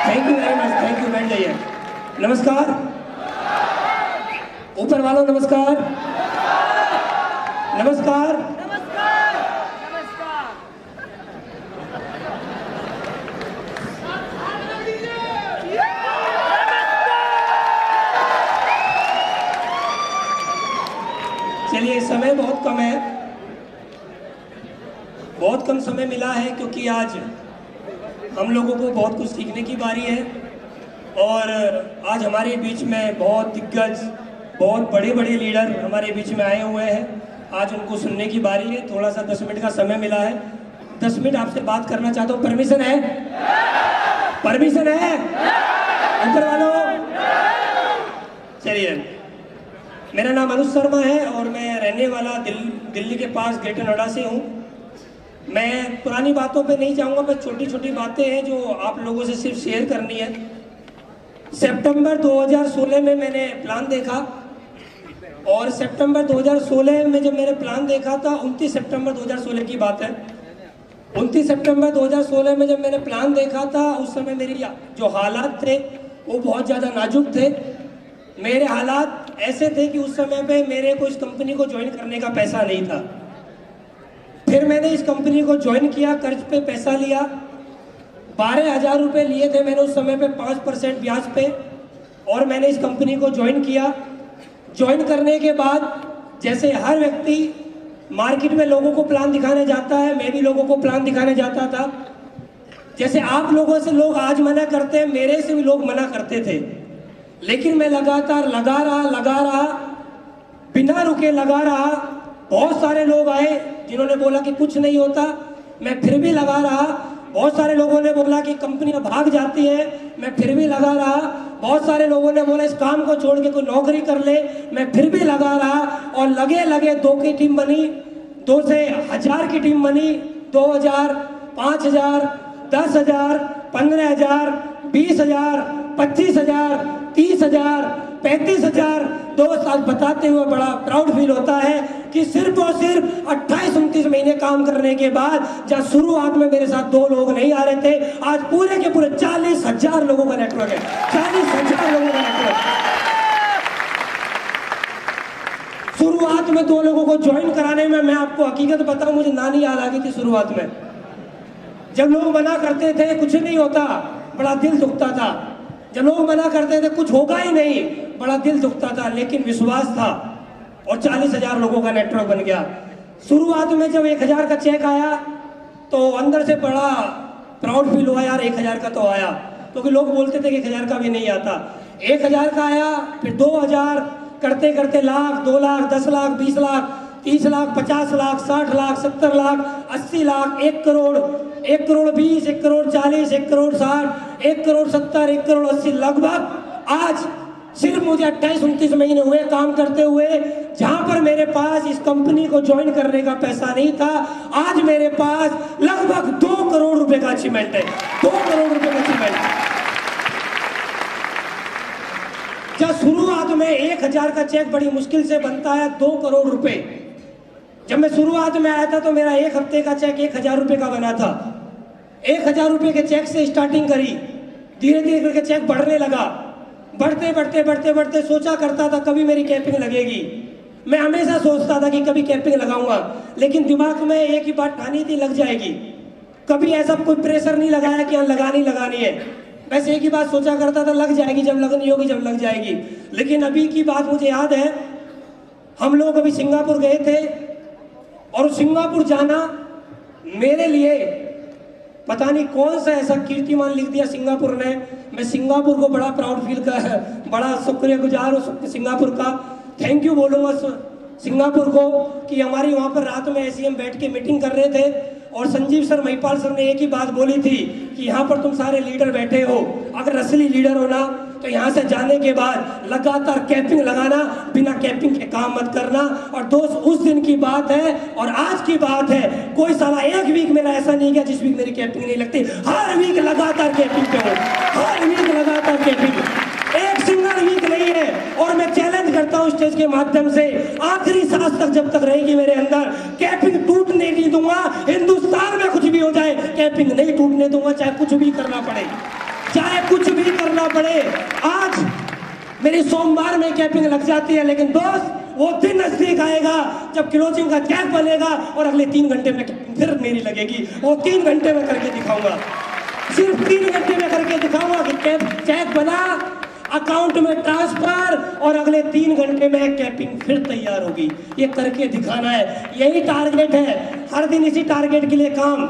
Thank you very much, thank you. बैठ जाइए। नमस्कार ऊपर वालों, नमस्कार नमस्कार। चलिए, समय बहुत कम है, बहुत कम समय मिला है, क्योंकि आज हम लोगों को बहुत कुछ सीखने की बारी है। और आज हमारे बीच में बहुत दिग्गज, बहुत बड़े बड़े लीडर हमारे बीच में आए हुए हैं। आज उनको सुनने की बारी है। थोड़ा सा 10 मिनट का समय मिला है। 10 मिनट आपसे बात करना चाहता हूँ। परमिशन है? परमिशन है ऊपर वालों? चलिए, मेरा नाम अनुज शर्मा है और मैं रहने वाला दिल्ली के पास ग्रेटर नोएडा से हूँ। मैं पुरानी बातों पे नहीं जाऊँगा, मैं छोटी छोटी बातें हैं जो आप लोगों से सिर्फ शेयर करनी है। सितंबर 2016 में मैंने प्लान देखा, और सितंबर 2016 में जब मैंने प्लान देखा था, 29 सितंबर 2016 की बात है। 29 सितंबर 2016 में जब मैंने प्लान देखा था, उस समय मेरी जो हालात थे वो बहुत ज़्यादा नाजुक थे। मेरे हालात ऐसे थे कि उस समय पे मेरे को इस कंपनी को ज्वाइन करने का पैसा नहीं था। फिर मैंने इस कंपनी को ज्वाइन किया, कर्ज पे पैसा लिया। 12,000 रुपये लिए थे मैंने उस समय पे 5% ब्याज पे, और मैंने इस कंपनी को ज्वाइन किया। ज्वाइन करने के बाद जैसे हर व्यक्ति मार्केट में लोगों को प्लान दिखाने जाता है, मैं भी लोगों को प्लान दिखाने जाता था। जैसे आप लोगों से लोग आज मना करते हैं, मेरे से भी लोग मना करते थे, लेकिन मैं लगातार लगा रहा, बिना रुके लगा रहा। बहुत सारे लोग आए जिन्होंने बोला कि कुछ नहीं होता, मैं फिर भी लगा रहा। बहुत सारे लोगों ने बोला कि कंपनियां भाग जाती है, मैं फिर भी लगा रहा। बहुत सारे लोगों ने बोला इस काम को छोड़ के कोई नौकरी कर ले, मैं फिर भी लगा रहा। और लगे 2 की टीम बनी, 2 से 1000 की टीम बनी, 2000, 5000, 10,000, 15,000, 20,000, 25,000, 30,000, 35,000। दोस्त, आज बताते हुए बड़ा प्राउड फील होता है कि सिर्फ और सिर्फ 28-29 महीने काम करने के बाद, जहाँ शुरुआत में मेरे साथ 2 लोग नहीं आ रहे थे, आज पूरे के पूरे 40,000 लोगों का नेटवर्क है। 40,000 लोगों का नेटवर्क। शुरुआत में 2 लोगों को ज्वाइन कराने में, मैं आपको हकीकत बताऊं, मुझे नानी याद आ गई थी। शुरुआत में जब लोग मना करते थे कुछ नहीं होता, बड़ा दिल दुखता था। जब लोग मना करते थे कुछ होगा ही नहीं, बड़ा दिल दुखता था, लेकिन विश्वास था और 40,000 लोगों का नेटवर्क बन गया। शुरुआत में जब 1,000 का चेक आया तो अंदर से बड़ा प्राउड फील हुआ, यार 1,000 का तो आया, क्योंकि लोग बोलते थे कि 1,000 का भी नहीं आता। 1,000 का आया, फिर 2,000, करते करते लाख, 2 लाख, 10 लाख, 20 लाख, 30 लाख, 50 लाख, 60 लाख, 70 लाख, 80 लाख, 1 करोड़, 1 करोड़ 20, 1 करोड़ 40, 1 करोड़ 60, 1 करोड़ 70, 1 करोड़ 80, लगभग आज सिर्फ मुझे 28-29 महीने हुए काम करते हुए। जहां पर मेरे पास इस कंपनी को ज्वाइन करने का पैसा नहीं था, आज मेरे पास लगभग 2 करोड़ रुपए का अचीवमेंट है। 2 करोड़ रुपए का अचीवमेंट। जब शुरुआत में 1,000 का चेक बड़ी मुश्किल से बनता है, 2 करोड़ रुपए। जब मैं शुरुआत में आया था तो मेरा 1 हफ्ते का चेक 1,000 रुपए का बना था। 1,000 रुपए के चेक से स्टार्टिंग करी, धीरे धीरे करके चेक बढ़ने लगा। बढ़ते सोचा करता था कभी मेरी कैपिंग लगेगी। मैं हमेशा सोचता था कि कभी कैपिंग लगाऊंगा, लेकिन दिमाग में एक ही बात ठानी थी, लग जाएगी। कभी ऐसा कोई प्रेशर नहीं लगाया कि हाँ लगानी है। वैसे एक ही बात सोचा करता था, लग जाएगी, जब लगनी होगी जब लग जाएगी। लेकिन अभी की बात मुझे याद है, हम लोग अभी सिंगापुर गए थे, और सिंगापुर जाना मेरे लिए पता नहीं कौन सा ऐसा कीर्तिमान लिख दिया सिंगापुर ने। मैं सिंगापुर को बड़ा प्राउड फील कर, बड़ा शुक्रगुजार हूँ सिंगापुर का। थैंक यू बोलूँगा सिंगापुर को कि हमारी वहाँ पर रात में ऐसे हम बैठ के मीटिंग कर रहे थे, और संजीव सर, महिपाल सर ने एक ही बात बोली थी कि यहाँ पर तुम सारे लीडर बैठे हो, अगर असली लीडर हो ना तो यहाँ से जाने के बाद लगातार कैपिंग लगाना, बिना कैपिंग के काम मत करना। और दोस्त, उस दिन की बात है और आज की बात है, कोई साला एक वीक मेरा ऐसा नहीं गया जिस वीक मेरी कैपिंग नहीं लगती। हर वीक लगातार कैपिंग पे हो, हर वीक लगातार कैपिंग, एक सिंगल वीक नहीं है। और मैं चैलेंज करता हूँ स्टेज के माध्यम से, आखिरी सांस तक जब तक रहेगी मेरे अंदर, कैपिंग टूटने नहीं दूंगा। हिंदुस्तान में कुछ भी हो जाए, कैपिंग नहीं टूटने दूंगा, चाहे कुछ भी करना पड़े। चाहे कुछ भी करना पड़े। आज मेरी सोमवार में कैपिंग लग जाती है, लेकिन दोस्त वो दिन नजदीक आएगा जब क्लोजिंग का चेक बनेगा और अगले 3 घंटे में फिर मेरी लगेगी। वो 3 घंटे में करके दिखाऊंगा, सिर्फ 3 घंटे में करके दिखाऊंगा कि चेक बना, अकाउंट में ट्रांसफर, और अगले 3 घंटे में कैपिंग फिर तैयार होगी। ये करके दिखाना है, यही टारगेट है। हर दिन इसी टारगेट के लिए काम।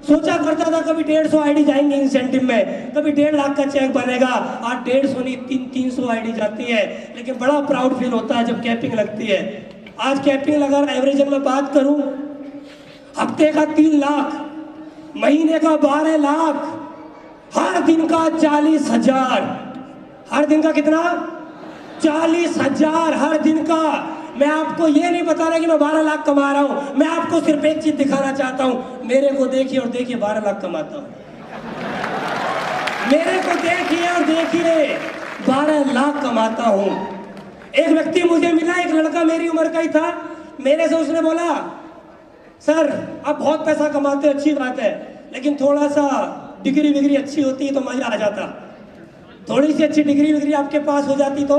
सोचा करता था कभी 150 आईडी जाएंगे इंसेंटिव में, कभी 1.5 लाख का चेक बनेगा। आज 150 नहीं 300 आईडी जाती है, लेकिन बड़ा प्राउड फील होता है जब कैपिंग लगती है। आज कैपिंग लगा, एवरेज मैं बात करूं, हफ्ते का 3 लाख, महीने का 12 लाख, हर दिन का 40,000। हर दिन का कितना? 40,000 हर दिन का। मैं आपको ये नहीं बता रहा कि मैं 12 लाख कमा रहा हूं, मैं आपको सिर्फ एक चीज दिखाना चाहता हूं। मेरे को देखिए और देखिए 12 लाख कमाता हूं। मेरे को देखिए और देखिए 12 लाख कमाता हूं। एक व्यक्ति मुझे मिला, एक लड़का मेरी उम्र का ही था। मेरे से उसने बोला, सर आप बहुत पैसा कमाते हो, अच्छी बात है, लेकिन थोड़ा सा डिग्री विग्री अच्छी होती तो मजा आ जाता। थोड़ी सी अच्छी डिग्री विग्री आपके पास हो जाती तो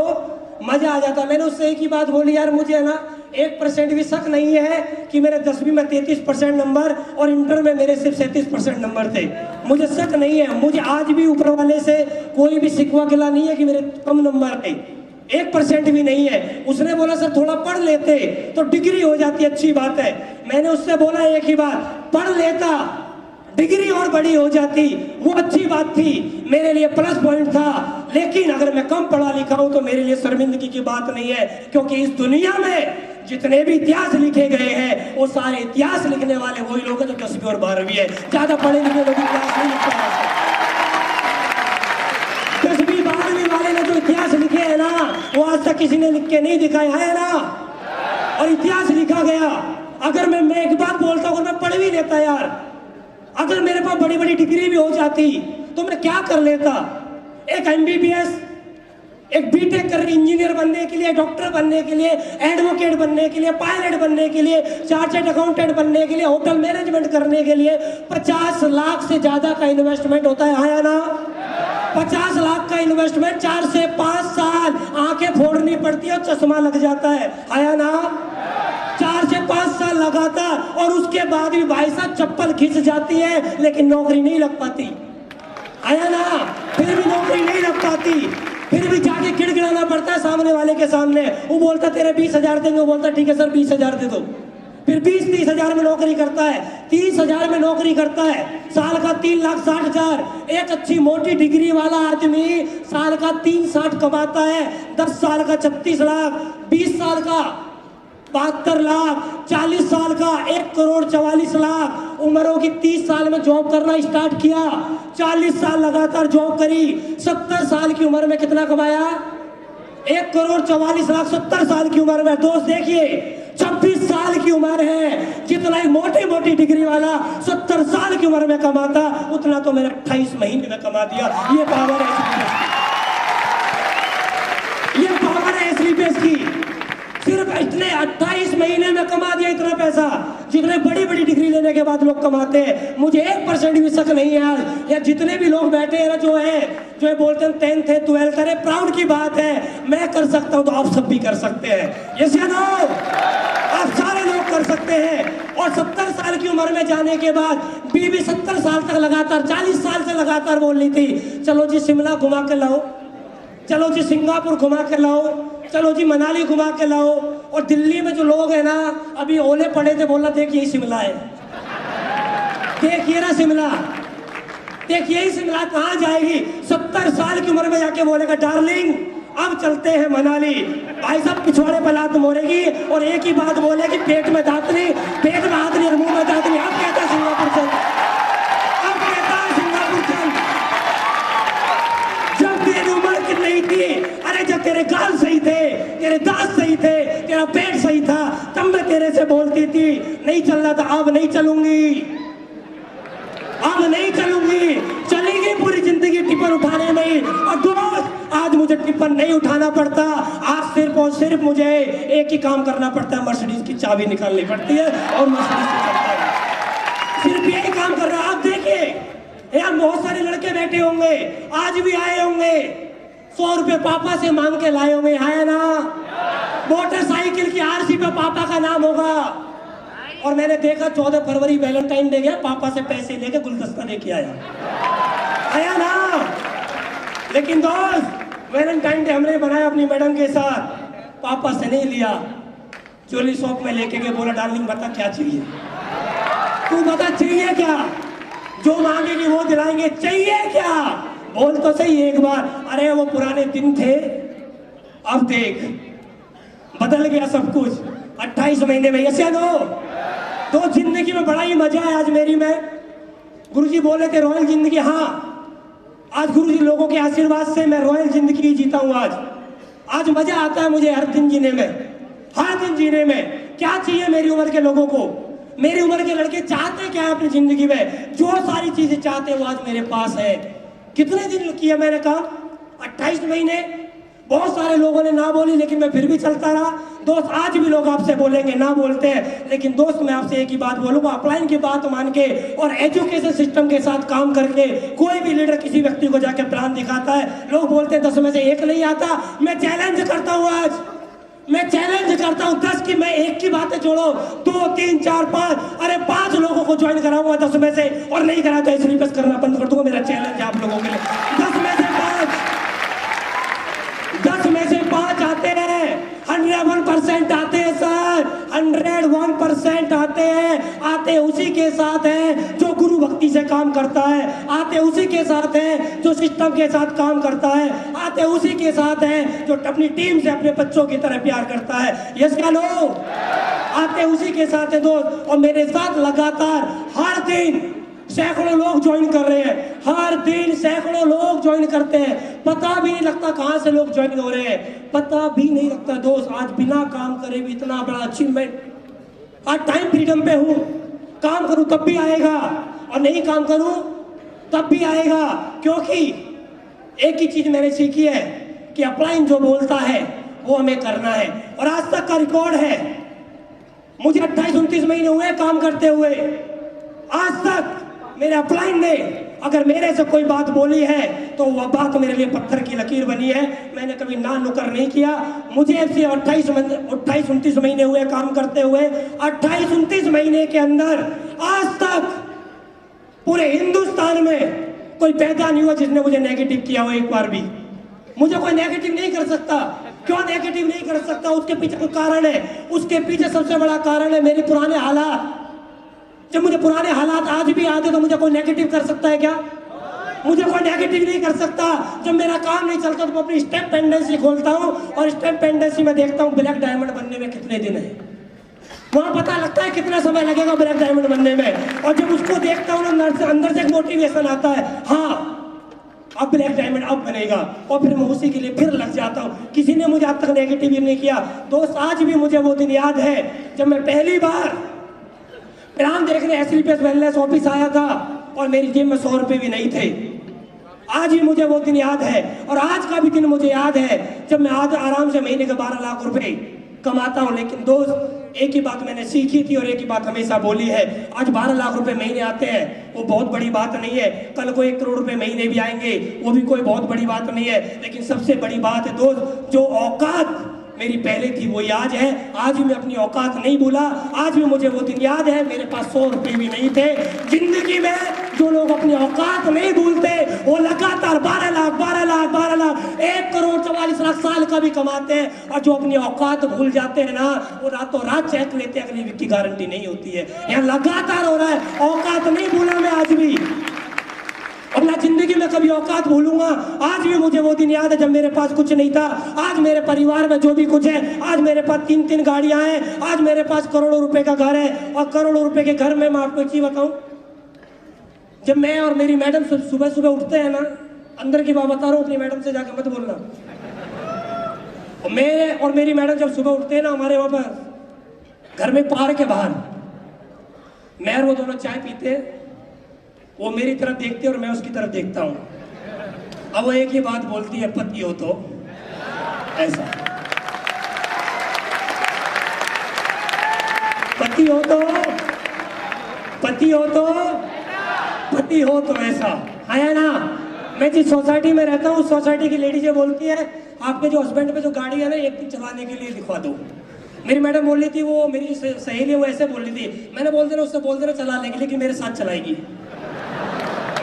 मजा आ जाता। मैंने उससे एक ही बात बोली, यार मुझे है ना 1% भी शक नहीं है कि मेरे 10वीं में 33% नंबर और इंटर में मेरे सिर्फ 37% नंबर थे। मुझे शक नहीं है, मुझे आज भी ऊपर वाले से कोई भी शिकवा गिला नहीं है कि मेरे कम नंबर आए, 1% भी नहीं है। उसने बोला सर थोड़ा पढ़ लेते तो डिग्री हो जाती, अच्छी बात है। मैंने उससे बोला एक ही बात, पढ़ लेता डिग्री और बड़ी हो जाती, वो अच्छी बात थी, मेरे लिए प्लस पॉइंट था। लेकिन अगर मैं कम पढ़ा लिखा हूं तो मेरे लिए शर्मिंदगी की बात नहीं है, क्योंकि इस दुनिया में जितने भी इतिहास लिखे गए हैं वो सारे इतिहास लिखने वाले वही लोग हैं जो 10वीं और 12वीं है। ज्यादा पढ़े लिखे लोग इतिहास नहीं लिखते हैं। 10वीं 12वीं वाले ने जो इतिहास लिखे हैं ना, वो आज तक किसी ने लिख के नहीं दिखाया है ना, और इतिहास लिखा गया। अगर मैं एक बात बोलता हूं, मैं पढ़ भी लेता यार, अगर मेरे पास बड़ी बड़ी डिग्री भी हो जाती तो मैं क्या कर लेता। एक MBBS, एक बीटेक कर रही इंजीनियर बनने के लिए, डॉक्टर बनने के लिए, एडवोकेट बनने के लिए, पायलट बनने के लिए, चार्टर्ड अकाउंटेंट बनने के लिए, होटल मैनेजमेंट करने के लिए 50 लाख से ज्यादा का इन्वेस्टमेंट होता है, आया ना? 50 लाख का इन्वेस्टमेंट, 4 से 5 साल आंखें फोड़नी पड़ती है और चश्मा लग जाता है, आया ना? 4 से 5 साल लगातार, और उसके बाद भी भाई साहब चप्पल खिंच जाती है लेकिन नौकरी नहीं लग पाती, आया ना? फिर भी नौकरी नहीं लग पाती, फिर भी जाके गिड़गिड़ाना पड़ता है सामने वाले के सामने। वो बोलता तेरे 20,000 देंगे, वो बोलता ठीक है सर 20,000 दे दो। फिर 20-30 हजार में नौकरी करता है, 30 हजार में नौकरी करता है, साल का 3,60,000। एक अच्छी मोटी डिग्री वाला आदमी साल का 3,60 कमाता है, 10 साल का 36 लाख, 20 साल का 72 लाख, 40 साल का 1,44,00,000। उम्र होगी 30 साल में जॉब करना स्टार्ट किया, 40 साल लगातार जॉब करी, 70 साल की उम्र में कितना कमाया? 1,44,00,000 70 साल की उम्र में। दोस्त देखिए 26 साल की उम्र है, जितना एक मोटी मोटी डिग्री वाला 70 साल की उम्र में कमाता, उतना तो मैंने 28 महीने में कमा दिया। ये पावर है, ये पावर है स्लीपेज की। सिर्फ इतने 28 महीने में कमा दिया इतना पैसा, जितने बड़ी बड़ी डिग्री लेने के बाद लोग कमाते हैं। मुझे 1% भी शक नहीं है आज, या जितने भी लोग बैठे हैं ना जो बोलते हैं 10th है 12th है, प्राउड की बात है। मैं कर सकता हूं तो आप सब भी कर सकते हैं। यस या नो? आप सारे लोग कर सकते हैं। और 70 साल की उम्र में जाने के बाद बीवी 70 साल तक लगातार, 40 साल से लगातार बोल रही थी चलो जी शिमला घुमा के लाओ, चलो जी सिंगापुर घुमा के लाओ, चलो जी मनाली घुमा के लाओ। और दिल्ली में जो लोग हैं ना, अभी ओले पड़े थे, बोला देखिए शिमला है, देखिए ना शिमला, देखिए ही शिमला कहाँ जाएगी। 70 साल की उम्र में जाके बोलेगा डार्लिंग अब चलते हैं मनाली। भाई साहब पिछवाड़े पर लात मोड़ेगी और एक ही बात बोलेगी पेट में दांत नहीं, पेट में हाथ नहीं और मुंह में दांत नहीं। अब कहता है सिंगापुर चल, अब कहता है सिंगापुर चल। जब तेरी उम्र की नहीं थी, अरे जब तेरे गाल सही थे, तेरे दांत सही थे, तेरा पेट सही था, तब मैं तेरे से बोलती थी नहीं चलना था। अब नहीं चलूंगी, अब नहीं चलूंगी, चलेगी पूरी जिंदगी टिप्पण उठाने में। और दोस्त आज मुझे टिप्पण नहीं उठाना पड़ता, आज सिर्फ और सिर्फ मुझे एक ही काम करना पड़ता है, मर्सिडीज की चाबी निकालनी पड़ती है और मर्सिडीज से चलता है। सिर्फ यही काम कर रहा है। आप देखिए यहाँ बहुत सारे लड़के बैठे होंगे, आज भी आए होंगे, 100 रुपए पापा से मांग के लाए होंगे, है ना? मोटरसाइकिल की आरसी पे पापा का नाम होगा। और मैंने देखा 14 फरवरी वैलेंटाइन डे गया, पापा से पैसे लेके गुलदस्ता लेके आया ना? लेकिन दोस्त, वैलेंटाइन डे हमने बनाया अपनी मैडम के साथ, पापा से नहीं लिया। ज्वेलरी शॉप में लेके गए, बोला डार्लिंग बता क्या चाहिए, तू बता चाहिए क्या, जो मांगेगी वो दिलाएंगे, चाहिए क्या, बोल तो सही एक बार। अरे वो पुराने दिन थे, अब देख बदल गया सब कुछ। 28 महीने में ऐसे दो जिंदगी में बड़ा ही मजा है आज मेरी में। गुरुजी बोले थे रॉयल जिंदगी, हाँ आज गुरुजी लोगों के आशीर्वाद से मैं रॉयल जिंदगी जीता हूँ। आज मजा आता है मुझे हर दिन जीने में, हर दिन जीने में। क्या चाहिए मेरी उम्र के लोगों को, मेरी उम्र के लड़के चाहते क्या है अपनी जिंदगी में, जो सारी चीजें चाहते हैं वो आज मेरे पास है। कितने दिन किया मैंने काम, 28 महीने। बहुत सारे लोगों ने ना बोली, लेकिन मैं फिर भी चलता रहा। दोस्त आज भी लोग आपसे बोलेंगे, ना बोलते हैं, लेकिन दोस्त मैं आपसे एक ही बात बोलूंगा, अपलाइन की बात मान के और एजुकेशन सिस्टम के साथ काम करके कोई भी लीडर किसी व्यक्ति को जाके प्लान दिखाता है, लोग बोलते हैं 10 में से 1 नहीं आता। मैं चैलेंज करता हूँ, आज मैं चैलेंज करता हूँ 10 की, मैं 1 की बातें छोड़ो, 2, 3, 4, 5, अरे 5 लोगों को ज्वाइन कराऊंगा 10 में से, और नहीं करा तो स्लीपर्स करना बंद कर दूंगा। मेरा चैलेंज है आप लोगों के लिए, 10 में से 5 आते हैं, 101% आते हैं सर, 101% आते हैं। आते उसी के साथ हैं जो गुरु भक्ति से काम करता है, आते उसी के साथ हैं जो सिस्टम के साथ काम करता है, आते उसी के साथ हैं जो अपनी टीम से अपने बच्चों की तरह प्यार करता है। यस क्या लो, आते उसी के साथ है दोस्त। और मेरे साथ लगातार हर दिन सैकड़ों लोग ज्वाइन कर रहे हैं, हर दिन सैकड़ों लोग ज्वाइन करते हैं। पता भी नहीं लगता कहां से लोग ज्वाइन हो रहे हैं, पता भी नहीं लगता दोस्त। आज बिना काम करे भी इतना बड़ा अचीवमेंट। आज टाइम फ्रीडम पे हूं, काम करूं तब भी आएगा और नहीं काम करूं तब भी आएगा, क्योंकि एक ही चीज मैंने सीखी है कि अपलाइन जो बोलता है वो हमें करना है। और आज तक का रिकॉर्ड है, मुझे 28-29 महीने हुए काम करते हुए, आज तक मेरे अपलाइन ने अगर मेरे से कोई बात बोली है तो वह बात मेरे लिए पत्थर की लकीर बनी है। मैंने कभी ना नुकर नहीं किया। मुझे ऐसे 28-29 महीने हुए काम करते हुए, 28-29 महीने के अंदर आज तक पूरे हिंदुस्तान में कोई पैदा नहीं हुआ जिसने मुझे नेगेटिव किया हो एक बार भी। मुझे कोई नेगेटिव नहीं कर सकता। क्यों नेगेटिव नहीं कर सकता? उसके पीछे कोई कारण है। उसके पीछे सबसे बड़ा कारण है मेरे पुराने हालात। जब मुझे पुराने हालात आज भी याद है तो मुझे कोई नेगेटिव कर सकता है क्या? मुझे कोई नेगेटिव नहीं कर सकता। जब मेरा काम नहीं चलता तो मैं अपनी स्टेप पेंडेंसी खोलता हूँ और स्टेप पेंडेंसी में देखता हूँ ब्लैक डायमंड बनने में कितने दिन है। वहां पता लगता है कितना समय लगेगा ब्लैक डायमंड बनने में। और जब उसको देखता हूँ ना, अंदर से एक मोटिवेशन आता है, हाँ अब ब्लैक डायमंड अब बनेगा, और फिर मैं उसी के लिए फिर लग जाता हूँ। किसी ने मुझे आज तक नेगेटिव नहीं किया। दोस्त आज भी मुझे वो दिन याद है जब मैं पहली बार प्लान देखने SLPS वेलनेस ऑफिस आया था और मेरी जेब में 100 रुपए भी नहीं थे। आज भी मुझे वो दिन याद है। और आज का भी दिन मुझे याद है जब मैं आज आराम से महीने के 12 लाख रुपए कमाता हूँ। लेकिन दोस्त एक ही बात मैंने सीखी थी और एक ही बात हमेशा बोली है, आज 12 लाख रुपए महीने आते हैं वो बहुत बड़ी बात नहीं है। कल को 1 करोड़ रुपए महीने भी आएंगे वो भी कोई बहुत बड़ी बात नहीं है। लेकिन सबसे बड़ी बात है दोस्त, जो औकात मेरी पहले थी वो आज है। आज भी मैं अपनी औकात नहीं भूला। आज भी मुझे वो दिन याद है, मेरे पास 100 रुपए भी नहीं थे। जिंदगी में जो लोग अपनी औकात नहीं भूलते वो लगातार 12 लाख 1 करोड़ 44 लाख साल का भी कमाते हैं। और जो अपनी औकात भूल जाते हैं ना, वो रातों रात चेक लेते हैं, अगली वीक की गारंटी नहीं होती है। यहाँ लगातार हो रहा है, औकात नहीं भूला मैं आज भी, और ना जिंदगी में कभी औकात भूलूंगा। आज भी मुझे वो दिन याद है जब मेरे पास कुछ नहीं था। आज मेरे परिवार में जो भी कुछ है, आज मेरे पास 3-3 गाड़ियां हैं, आज मेरे पास करोड़ों रुपए का घर है। और करोड़ों रुपए के घर में मैं आपको एक चीज बताऊं, जब मैं और मेरी मैडम सुबह सुबह उठते हैं ना, अंदर की बात बता रहा हूँ, अपनी मैडम से जाकर मत बोलना। मैं और मेरी मैडम जब सुबह उठते हैं ना, हमारे वहां पर घर में पार्क के बाहर, मैं और वो दोनों चाय पीते हैं। वो मेरी तरफ देखती है और मैं उसकी तरफ देखता हूं। अब वो एक ही बात बोलती है, पति हो तो ऐसा, पति हो तो पति हो तो ऐसा है ना। मैं जिस सोसाइटी में रहता हूँ उस सोसाइटी की लेडी जो बोलती है आपके जो हस्बैंड पे जो गाड़ी है ना एक दिन चलाने के लिए दिखवा दो। मेरी मैडम बोल रही थी, वो मेरी सहेली है वो ऐसे बोल रही थी, मैंने बोल देना उससे बोल देना चला लेगी लेकिन मेरे साथ चलाएगी,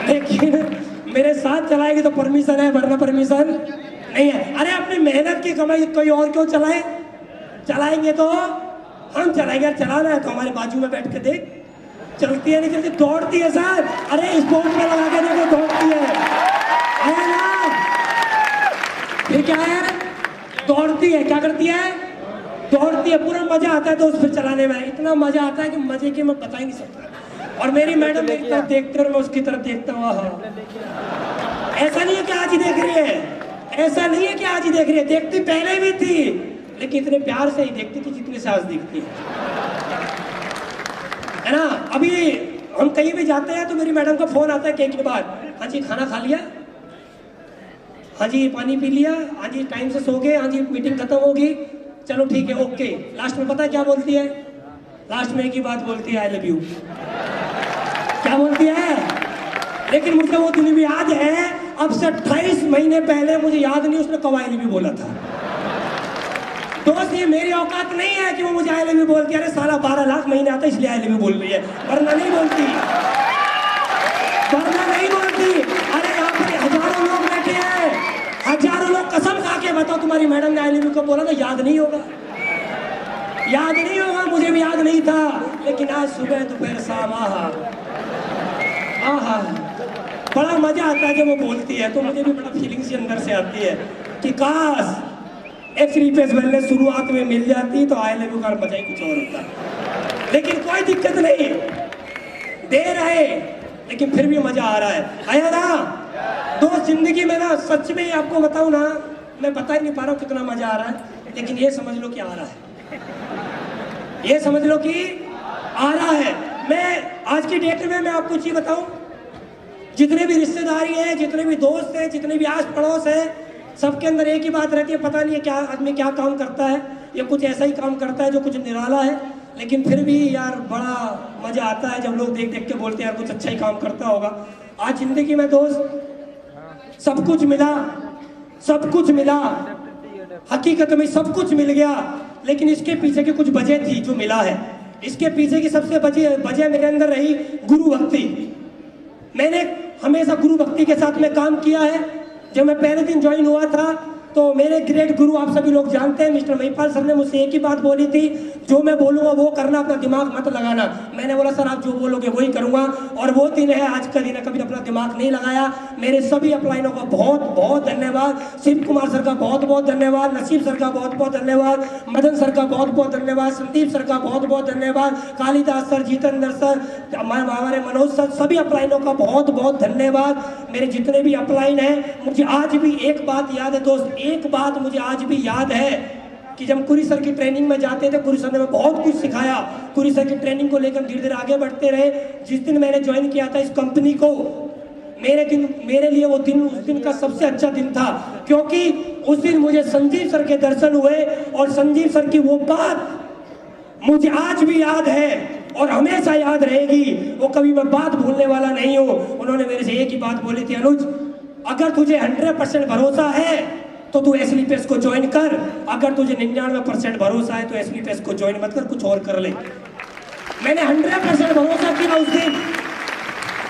लेकिन मेरे साथ चलाएगी तो परमिशन है वरना परमिशन नहीं है। अरे अपनी मेहनत की कमाई कोई और क्यों चलाए, चलाएंगे तो हम चलाएंगे। चलाना है तो हमारे बाजू में बैठ के देख, चलती है नहीं चलती, दौड़ती है सर। अरे स्पोर्ट में लगा के देखो दौड़ती है ना। फिर क्या है, दौड़ती है, क्या करती है, दौड़ती है। पूरा मजा आता है दोस्त फिर चलाने में, इतना मजा आता है कि मजे के मैं बता ही नहीं सकता। और मेरी मैडम मेरी तरफ देखते और मैं उसकी तरफ देखता हूँ। ऐसा नहीं है कि आज ही देख रही है, ऐसा नहीं है कि आज ही देख रही है, देखती पहले भी थी लेकिन इतने प्यार से ही देखती थी जितने से आज दिखती है ना। अभी हम कहीं भी जाते हैं तो मेरी मैडम का फोन आता है केक के बाद, हाँ जी खाना खा लिया, हाँ जी पानी पी लिया, हाँ जी टाइम से सो गए, हाँ जी मीटिंग खत्म होगी, चलो ठीक है ओके। लास्ट में पता है क्या बोलती है, लास्ट में एक ही बात बोलती है, आई लव यू। क्या बोलती है, लेकिन मुझे वो दिन भी याद है, अब से 28 महीने पहले, मुझे याद नहीं उसने कब आई लव यू बोला था। दोस्त ये मेरी औकात नहीं है कि वो मुझे आई लव यू बोलती है। अरे साला 12 लाख महीने आता है इसलिए आई लव यू बोल रही है, वरना नहीं बोलती, वरना नहीं बोलती। अरे यहाँ पर हजारों लोग बैठे हैं, हजारों लोग, कसम खा के बताओ तुम्हारी मैडम ने आई लव यू कब बोला था, याद नहीं होगा, याद नहीं होगा, मुझे भी याद नहीं था, लेकिन आज सुबह दोपहर शाम आहा बड़ा मजा आता है जब वो बोलती है, तो मुझे भी बड़ा फीलिंग्स अंदर से आती है कि काश एक रिपेस वेलनेस शुरुआत में मिल जाती तो आई लव यू का मजा ही कुछ और होता। लेकिन कोई दिक्कत नहीं, दे रहे लेकिन फिर भी मजा आ रहा है, आया ना दोस्त। जिंदगी में ना सच में ही आपको बताऊं ना, मैं बता ही नहीं पा रहा हूँ कितना मजा आ रहा है, लेकिन ये समझ लो कि आ रहा है, ये समझ लो कि आ रहा है। मैं आज की डेट में मैं आपको चीज बताऊं, जितने भी रिश्तेदारी हैं, जितने भी दोस्त हैं, जितने भी आस पड़ोस हैं, सबके अंदर एक ही बात रहती है, पता नहीं है क्या आदमी क्या काम करता है, या कुछ ऐसा ही काम करता है जो कुछ निराला है, लेकिन फिर भी यार बड़ा मजा आता है जब लोग देख देख के बोलते हैं यार कुछ अच्छा ही काम करता होगा। आज जिंदगी में दोस्त सब कुछ मिला, सब कुछ मिला, हकीकत में सब कुछ मिल गया, लेकिन इसके पीछे की कुछ वजह थी जो मिला है। इसके पीछे की सबसे वजह मेरे अंदर रही गुरु भक्ति। मैंने हमेशा गुरु भक्ति के साथ में काम किया है। जब मैं पहले दिन ज्वाइन हुआ था तो मेरे ग्रेट गुरु आप सभी लोग जानते हैं मिस्टर महिपाल सर ने मुझसे एक ही बात बोली थी, जो मैं बोलूँगा वो करना, अपना दिमाग मत लगाना। मैंने बोला सर आप जो बोलोगे वही करूँगा, और वो दिन है आज का दिन है, कभी अपना दिमाग नहीं लगाया। मेरे सभी अपलाइनों का बहुत बहुत धन्यवाद, शिव कुमार सर का बहुत बहुत धन्यवाद, नसीब सर का बहुत बहुत धन्यवाद, मदन सर का बहुत बहुत धन्यवाद, संदीप सर का बहुत बहुत धन्यवाद, कालिदास सर, जितेंद्र सर, हमारे मनोज सर, सभी अपलाइनों का बहुत बहुत धन्यवाद। मेरे जितने भी अपलाइन हैं, मुझे आज भी एक बात याद है दोस्त, एक बात मुझे आज भी याद है कि जब कुरी सर की ट्रेनिंग में जाते थे, कुरी सर ने बहुत कुछ सिखाया। कुरी सर की ट्रेनिंग को लेकर धीरे धीरे आगे बढ़ते रहे। जिस दिन मैंने ज्वाइन किया था इस कंपनी को, मेरे लिए वो दिन, उस दिन का सबसे अच्छा दिन था, क्योंकि उस दिन मुझे संजीव सर के दर्शन हुए, और संजीव सर की वो बात मुझे आज भी याद है और हमेशा याद रहेगी। वो कभी मैं बात भूलने वाला नहीं हूँ। उन्होंने मेरे से एक ही बात बोली थी, अनुज अगर तुझे 100% भरोसा है तो तू एसलीपेस को ज्वाइन कर, अगर तुझे 99% भरोसा है तो एसलीपेस को ज्वाइन मत कर, कुछ और कर ले। मैंने 100% भरोसा किया उस दिन,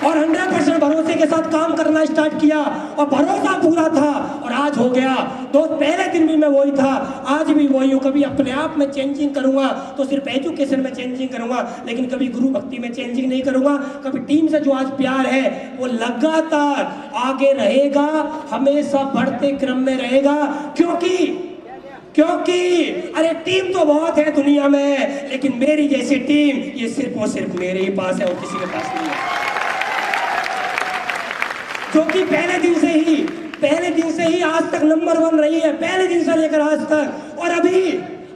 और 100% भरोसे के साथ काम करना स्टार्ट किया, और भरोसा पूरा था और आज हो गया। तो पहले दिन भी मैं वही था, आज भी वही हूँ। कभी अपने आप में चेंजिंग करूंगा तो सिर्फ एजुकेशन में चेंजिंग करूंगा, लेकिन कभी गुरु भक्ति में चेंजिंग नहीं करूंगा। कभी टीम से जो आज प्यार है वो लगातार आगे रहेगा, हमेशा बढ़ते क्रम में रहेगा, क्योंकि अरे टीम तो बहुत है दुनिया में, लेकिन मेरी जैसी टीम ये सिर्फ और सिर्फ मेरे ही पास है और किसी के पास नहीं है, जो कि पहले दिन से ही आज तक नंबर 1 रही है, पहले दिन से लेकर आज तक। और अभी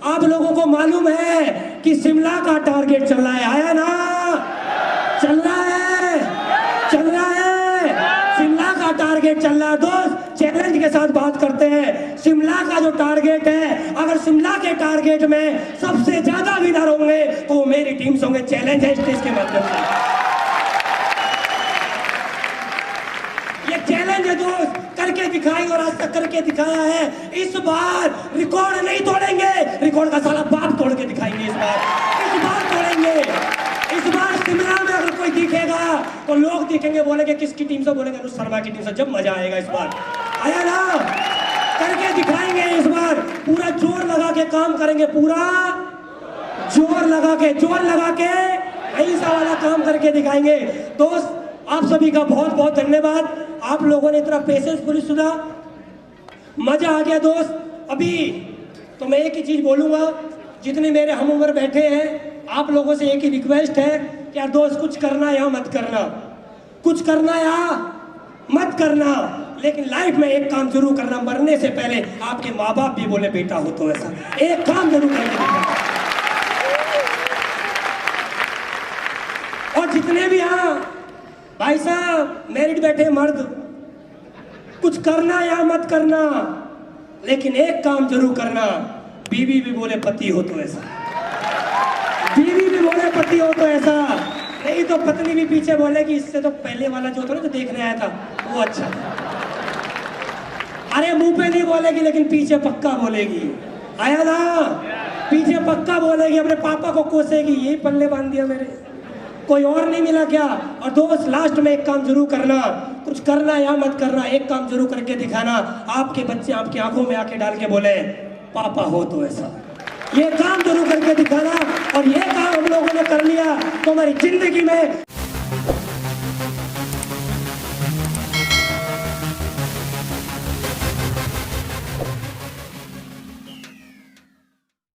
आप लोगों को मालूम है कि शिमला का टारगेट चल रहा है, आया ना, चल रहा है, शिमला का टारगेट चल रहा है। दोस्त चैलेंज के साथ बात करते हैं, शिमला का जो टारगेट है, अगर शिमला के टारगेट में सबसे ज्यादा विनर होंगे तो मेरी टीम से होंगे। चैलेंज है स्टेज के माध्यम से, करेंगे दोस्त, करके दिखाएंगे और आज तक करके दिखाया है। इस बार रिकॉर्ड नहीं तोड़ेंगे, रिकॉर्ड का साला बाप तोड़ के दिखाएंगे इस बार तोड़ेंगे। इस बार शिमला में अगर कोई दिखेगा तो लोग दिखेंगे, बोलेंगे किसकी टीम से, बोलेंगे अनुज शर्मा की टीम से। जब मजा आएगा इस बार, आया ना, करके दिखाएंगे इस बार। पूरा जोर लगा के काम करेंगे, पूरा जोर लगा के ऐसा वाला काम करके दिखाएंगे। दोस्त आप सभी का बहुत बहुत धन्यवाद, आप लोगों ने इतना पेशेंसफुली सुना, मजा आ गया दोस्त। अभी तो मैं एक ही चीज बोलूंगा, जितने मेरे हम उम्र बैठे हैं, आप लोगों से एक ही रिक्वेस्ट है कि यार दोस्त कुछ करना या मत करना, कुछ करना या मत करना, लेकिन लाइफ में एक काम जरूर करना, मरने से पहले आपके माँ बाप भी बोले बेटा हो तो ऐसा एक काम जरूर करके दिखाना। और जितने भी यहाँ भाई साहब मैरिड बैठे मर्द, कुछ करना या मत करना, लेकिन एक काम जरूर करना, बीवी भी बोले पति हो तो ऐसा, बीवी भी बोले पति हो तो ऐसा, नहीं तो पत्नी भी पीछे बोलेगी इससे तो पहले वाला जो था ना, जो देखने आया था वो अच्छा था। अरे मुंह पे नहीं बोलेगी लेकिन पीछे पक्का बोलेगी, आया ना, पीछे पक्का बोलेगी, अपने पापा को कोसेगी, यही पल्ले बांध दिया मेरे, कोई और नहीं मिला क्या। और दोस्त लास्ट में एक काम जरूर करना, कुछ करना या मत करना, एक काम जरूर करके दिखाना, आपके बच्चे आपकी आंखों में आंखें डाल के बोले पापा हो तो ऐसा, ये काम जरूर करके दिखाना। और ये काम हम लोगों ने कर लिया तो हमारी जिंदगी में